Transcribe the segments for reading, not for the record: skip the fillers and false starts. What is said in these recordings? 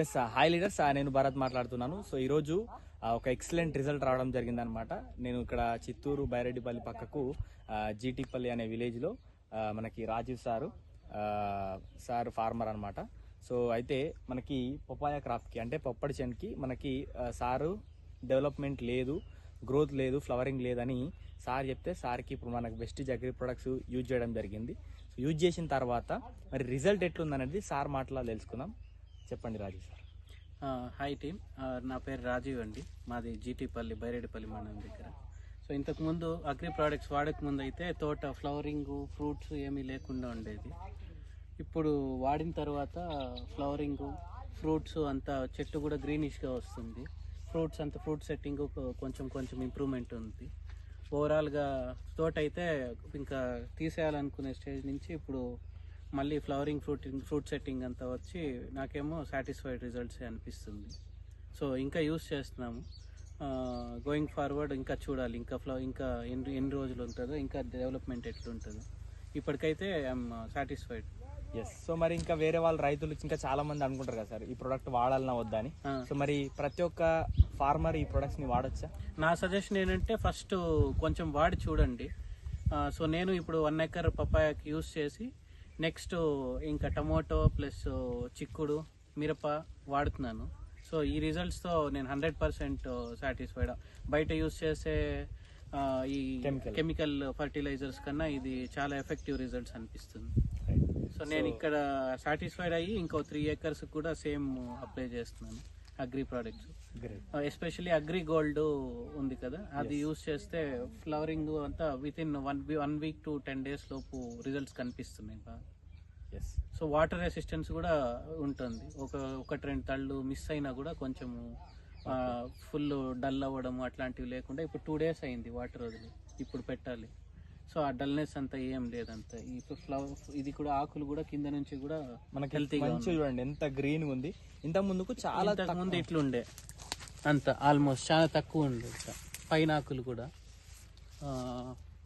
Yes hi leaders, నేను భరత్ మాట్లాడుతున్నాను. So ఈరోజు ఒక ఎక్సలెంట్ రిజల్ట్ రావడం జరిగిందనమాట. నేను ఇక్కడ చిత్తూరు బైరెడ్డిపల్లి పక్కకు జీటీపల్లి అనే విలేజ్లో మనకి రాజీవ్ సార్ ఫార్మర్ అనమాట. సో అయితే మనకి పపాయ క్రాప్కి అంటే పప్పడి చెన్కి మనకి సారు డెవలప్మెంట్ లేదు, గ్రోత్ లేదు, ఫ్లవరింగ్ లేదని సార్ చెప్తే సార్కి ఇప్పుడు మనకు బెస్ట్ అగ్రి ప్రొడక్ట్స్ యూజ్ చేయడం జరిగింది. సో యూజ్ చేసిన తర్వాత మరి రిజల్ట్ ఎట్లుందనేది సార్ మాటలో తెలుసుకుందాం. చెప్పండి రాజీవ్ సార్. హాయ్ టీమ్, నా పేరు రాజీవ్ అండి. మాది జీటీపల్లి బైరెడ్డిపల్లి మండలం దగ్గర. సో ఇంతకుముందు అగ్రి ప్రోడక్ట్స్ వాడకముందు అయితే తోట ఫ్లవరింగ్ ఫ్రూట్స్ ఏమీ లేకుండా ఉండేది. ఇప్పుడు వాడిన తర్వాత ఫ్లవరింగ్ ఫ్రూట్స్ అంతా చెట్టు కూడా గ్రీనిష్గా వస్తుంది. ఫ్రూట్ సెట్టింగ్ కొంచెం కొంచెం ఇంప్రూవ్మెంట్ ఉంది. ఓవరాల్గా తోట అయితే ఇంకా తీసేయాలనుకునే స్టేజ్ నుంచి ఇప్పుడు మళ్ళీ ఫ్లవరింగ్ ఫ్రూట్ సెట్టింగ్ అంతా వచ్చి నాకేమో సాటిస్ఫైడ్ రిజల్ట్స్ అనిపిస్తుంది. సో ఇంకా యూస్ చేస్తున్నాము. గోయింగ్ ఫార్వర్డ్ ఇంకా చూడాలి, ఇంకా ఎన్ని రోజులు ఉంటుందో, ఇంకా డెవలప్మెంట్ ఎట్లుంటుందో. ఇప్పటికైతే ఐఎమ్ సాటిస్ఫైడ్. ఎస్. సో మరి ఇంకా వేరే వాళ్ళ రైతులు ఇంకా చాలా మంది అనుకుంటారు కదా సార్ ఈ ప్రొడక్ట్ వాడాలన్నా వద్దా అని. సో మరి ప్రతి ఒక్క ఫార్మర్ ఈ ప్రొడక్ట్స్ ని వాడొచ్చా? నా సజెషన్ ఏంటంటే ఫస్ట్ కొంచెం వాడి చూడండి. సో నేను ఇప్పుడు 1 ఎకర్ పపాయాకి యూస్ చేసి నెక్స్ట్ ఇంకా టమోటో ప్లస్ చిక్కుడు మిరప వాడుతున్నాను. సో ఈ రిజల్ట్స్తో నేను 100% సాటిస్ఫైడ్. బయట యూస్ చేసే ఈ కెమికల్ ఫర్టిలైజర్స్ కన్నా ఇది చాలా ఎఫెక్టివ్ రిజల్ట్స్ అనిపిస్తుంది. సో నేను ఇక్కడ సాటిస్ఫైడ్ అయ్యి ఇంకో 3 acres కూడా సేమ్ అప్లై చేస్తున్నాను agri products. Especially agri gold ఉంది కదా, అది యూస్ చేస్తే ఫ్లవరింగ్ అంతా with in 1 week to 10 days లోపు రిజల్ట్స్ కనిపిస్తున్నాయి బాగా. సో వాటర్ రెసిస్టెన్స్ కూడా ఉంటుంది. ఒకటి 2 తళ్ళు మిస్ అయినా కూడా కొంచెం ఫుల్ డల్ అవ్వడం అట్లాంటివి లేకుండా ఇప్పుడు 2 days అయింది వాటర్ వదిలి, ఇప్పుడు పెట్టాలి. సో ఆ డల్నెస్ అంతా ఏం లేదంతా. ఇది కూడా ఆకులు కూడా కింద నుంచి కూడా మనకి హెల్తీగా చూడండి ఎంత గ్రీన్ ఉంది. ఇంత ముందుకు చాలా ముందు ఇట్లుండే అంత ఆల్మోస్ట్ చాలా తక్కువ ఉండే. పైన ఆకులు కూడా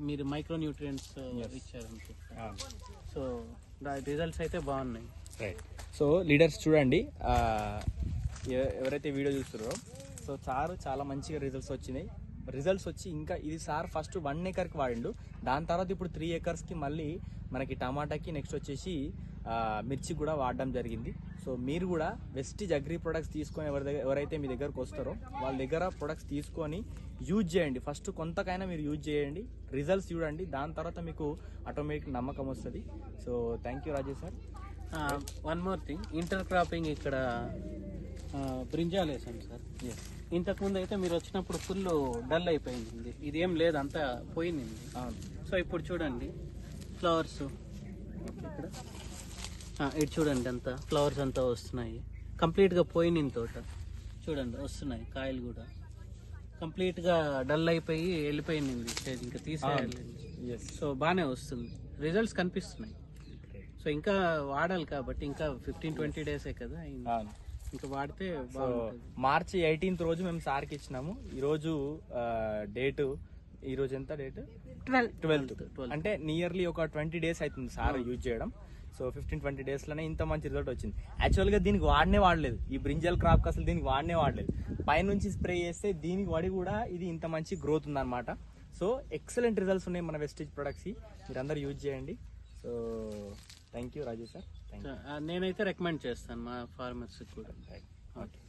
మీరు మైక్రో న్యూట్రియంట్స్ ఇచ్చారనుకుంటా. సో రిజల్ట్స్ అయితే బాగున్నాయి. సో లీడర్స్ చూడండి, ఎవరైతే వీడియో చూస్తున్నారో సో చాలా మంచిగా రిజల్ట్స్ వచ్చినాయి. రిజల్ట్స్ వచ్చి ఇంకా ఇది సార్ ఫస్ట్ 1 acreకి వాడిండు, దాని తర్వాత ఇప్పుడు 3 acresకి మళ్ళీ మనకి టమాటాకి నెక్స్ట్ వచ్చేసి మిర్చి కూడా వాడడం జరిగింది. సో మీరు కూడా వెస్టిజ్ అగ్రి ప్రొడక్ట్స్ తీసుకొని ఎవరైతే మీ దగ్గరకు వస్తారో వాళ్ళ దగ్గర ప్రొడక్ట్స్ తీసుకొని యూజ్ చేయండి. ఫస్ట్ కొంతకైనా మీరు యూజ్ చేయండి, రిజల్ట్స్ చూడండి, దాని తర్వాత మీకు ఆటోమేటిక్ నమ్మకం వస్తుంది. So thank you Rajesh sir. One more thing, inter cropping ఇక్కడ బ్రింజాల్ వేసాను సార్. ఇంతకుముందు అయితే మీరు వచ్చినప్పుడు ఫుల్ డల్ అయిపోయింది, ఇది ఏం లేదు, అంతా పోయింది. సో ఇప్పుడు చూడండి ఫ్లవర్స్ ఇక్కడ ఇటు చూడండి, అంతా ఫ్లవర్స్ అంతా వస్తున్నాయి. కంప్లీట్గా పోయిన తోట చూడండి వస్తున్నాయి, కాయలు కూడా కంప్లీట్గా డల్ అయిపోయి వెళ్ళిపోయింది స్టేజ్, ఇంకా తీసేయాలి. సో బాగానే వస్తుంది, రిజల్ట్స్ కనిపిస్తున్నాయి. సో ఇంకా వాడాలి కాబట్టి ఇంకా 15-20 days కదా, ఇంకా వాడితే మార్చి 18th రోజు మేము సార్కి ఇచ్చినాము. ఈరోజు డేటు, ఈరోజు ఎంత డేట్? 12th. అంటే నియర్లీ ఒక 20 days అవుతుంది సార్ యూజ్ చేయడం. సో 15-20 daysలోనే ఇంత మంచి రిజల్ట్ వచ్చింది. యాక్చువల్గా దీనికి వాడలేదు, ఈ బ్రింజల్ క్రాప్కి అసలు దీనికి వాడలేదు. పైనుంచి స్ప్రే చేస్తే దీనికి వాడి కూడా ఇది ఇంత మంచి గ్రోత్ ఉందన్నమాట. సో ఎక్సలెంట్ రిజల్ట్స్ ఉన్నాయి మన వెస్టిజ్ ప్రొడక్ట్స్, మీరు అందరు యూజ్ చేయండి. So thank you Raju sir. నేనైతే రికమెండ్ చేస్తాను మా ఫార్మర్స్కి కూడా. ఓకే.